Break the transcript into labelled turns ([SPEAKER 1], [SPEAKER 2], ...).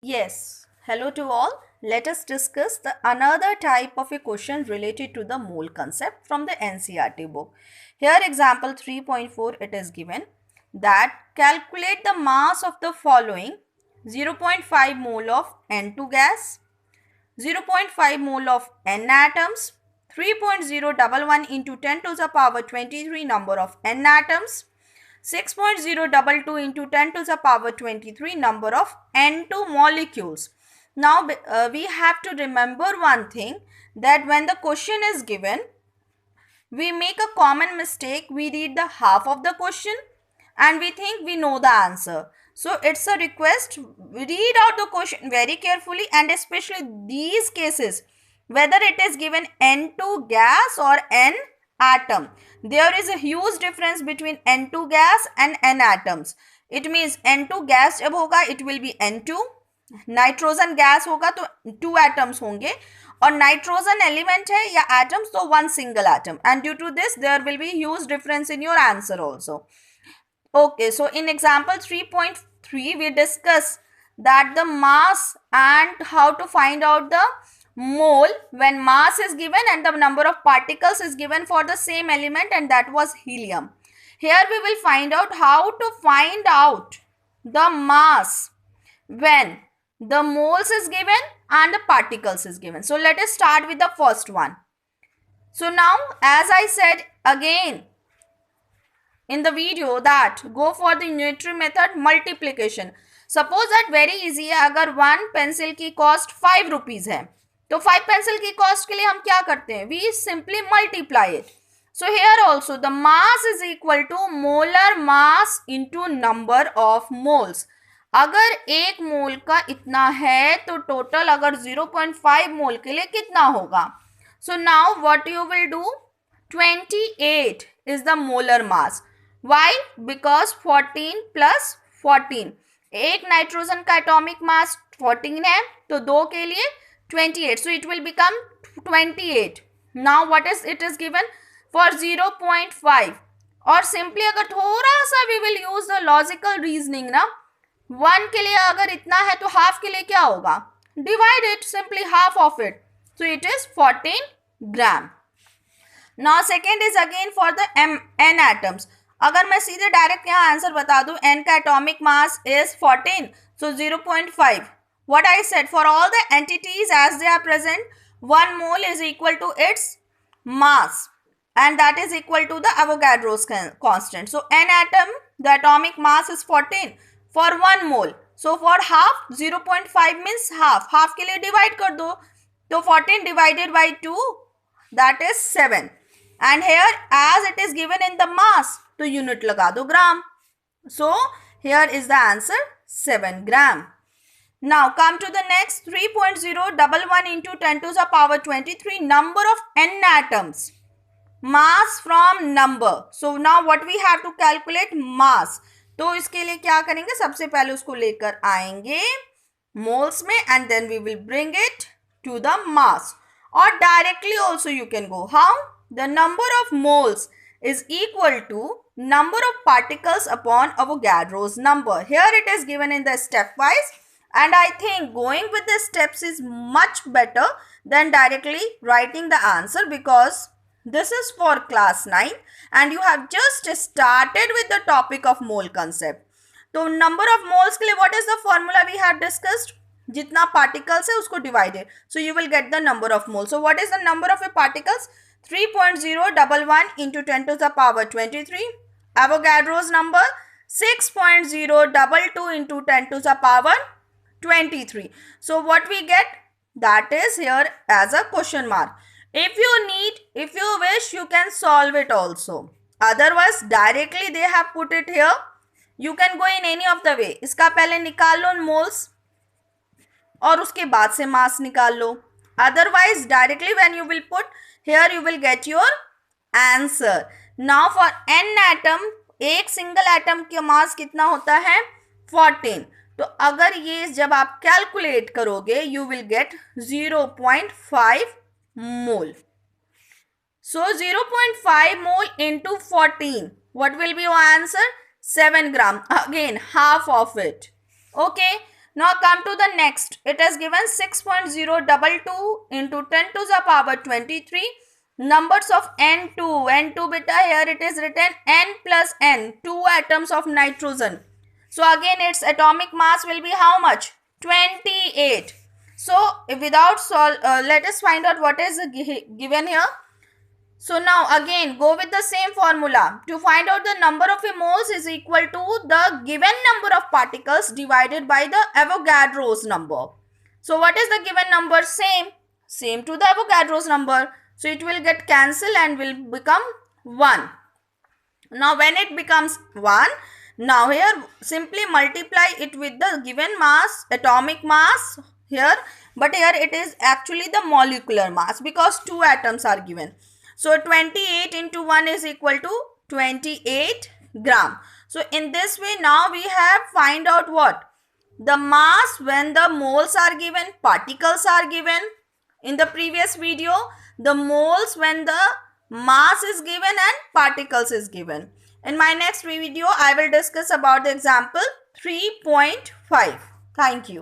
[SPEAKER 1] Yes, hello to all. Let us discuss the another type of a question related to the mole concept from the NCERT book. Here example 3.4 it is given that calculate the mass of the following: zero point 0.5 mole of N2 gas, zero point 0.5 mole of N atoms, 3.011 into 10 to the power 23 number of N atoms, 6.022 into 10 to the power 23 number of N2 molecules. Now we have to remember one thing, that when the question is given, we make a common mistake. We read the half of the question and we think we know the answer. So it's a request, read out the question very carefully, and especially these cases, whether it is given N2 gas or N atom. There is a huge difference between N2 gas and N atoms. It means N2 gas जब होगा it will be N2, nitrogen gas होगा तो 2 atoms होंगे, और nitrogen element है या atoms तो 1 single atom, and due to this there will be huge difference in your answer also. Okay, so in example 3.3 we discuss that the mass and how to find out the mole when mass is given and the number of particles is given for the same element, and that was helium. Here we will find out how to find out the mass when the moles is given and the particles is given. So let us start with the first one. So now, as I said again in the video, that go for the unitary method multiplication. Suppose that very easy है, अगर 1 pencil की cost 5 rupees है तो 5 pencil की cost के लिए हम क्या करते हैं, we simply multiply it. So here also the mass is equal to molar mass into number of moles. अगर एक मोल का इतना है तो टोटल अगर 0.5 मोल के लिए कितना होगा. So now what you will do, 28 is the molar mass. Why? Because 14 plus 14. एक नाइट्रोजन का एटॉमिक मास 14 है तो दो के लिए 28. So it will become 28. Now what is it is given for 0.5. और सिंपली अगर थोड़ा सा we will use the logical reasoning ना, 1 के लिए अगर इतना है तो हाफ के लिए क्या होगा, divide it, simply half of it. So it is 14 gram. Now second is again for the N atoms. अगर मैं सीधे डायरेक्ट यहाँ आंसर बता दूं, n का atomic mass is 14, so 0.5. What I said, for all the entities as they are present, 1 mole is equal to its mass, and that is equal to the Avogadro's constant. So n atom, the atomic mass is 14 for 1 mole. So for half, 0.5 means half. Half के लिए divide कर दो, तो 14 divided by 2, that is 7. And here as it is given in the mass, तो unit लगा दो ग्राम. So here is the answer, 7 gram. Now come to the next, 3.011 into 10 to the power 23 number of N atoms. Mass from number. So now what we have to calculate, mass. तो इसके लिए क्या करेंगे, सबसे पहले उसको लेकर आएंगे मोल्स में and then we will bring it to the mass. Or directly also you can go. How? The number of moles is equal to number of particles upon Avogadro's number. Here it is given in the stepwise, and I think going with the steps is much better than directly writing the answer, because this is for class 9 and you have just started with the topic of mole concept. तो number of moles के लिए what is the formula we have discussed? जितना particles है उसको divided, so you will get the number of moles. So what is the number of a particles? 3.011 into 10 to the power 23. Avogadro's number 6.022 into 10 to the power 23. So what we get, that is here as a question mark. If you need, if you wish, you can solve it also. Otherwise directly they have put it here. You can go in any of the way. इसका पहले निकाल लो moles और उसके बाद से mass निकाल लो. Otherwise directly when you will put here, you will get your answer. Now for N atom, एक single atom का मास कितना होता है, 14. तो अगर ये जब आप कैलकुलेट करोगे, you will get 0.5 mole. So 0.5 mole into 14. What will be your answer? 7 gram. Again, half of it. Okay. Now come to the next. It is given 6.022 into 10 to the power 23. Numbers of N2. N2 beta, here it is written N plus N. 2 atoms of nitrogen. So again its atomic mass will be how much? 28. So without let us find out what is given here. So now again go with the same formula. To find out the number of moles is equal to the given number of particles divided by the Avogadro's number. So what is the given number? Same to the Avogadro's number. So it will get cancelled and will become 1. Now when it becomes 1, now here simply multiply it with the given mass, atomic mass here, but here it is actually the molecular mass because 2 atoms are given. So 28 into 1 is equal to 28 gram. So in this way now we have find out what? The mass when the moles are given, particles are given. In the previous video, the moles when the mass is given and particles is given. In my next video, I will discuss about the example 3.5. Thank you.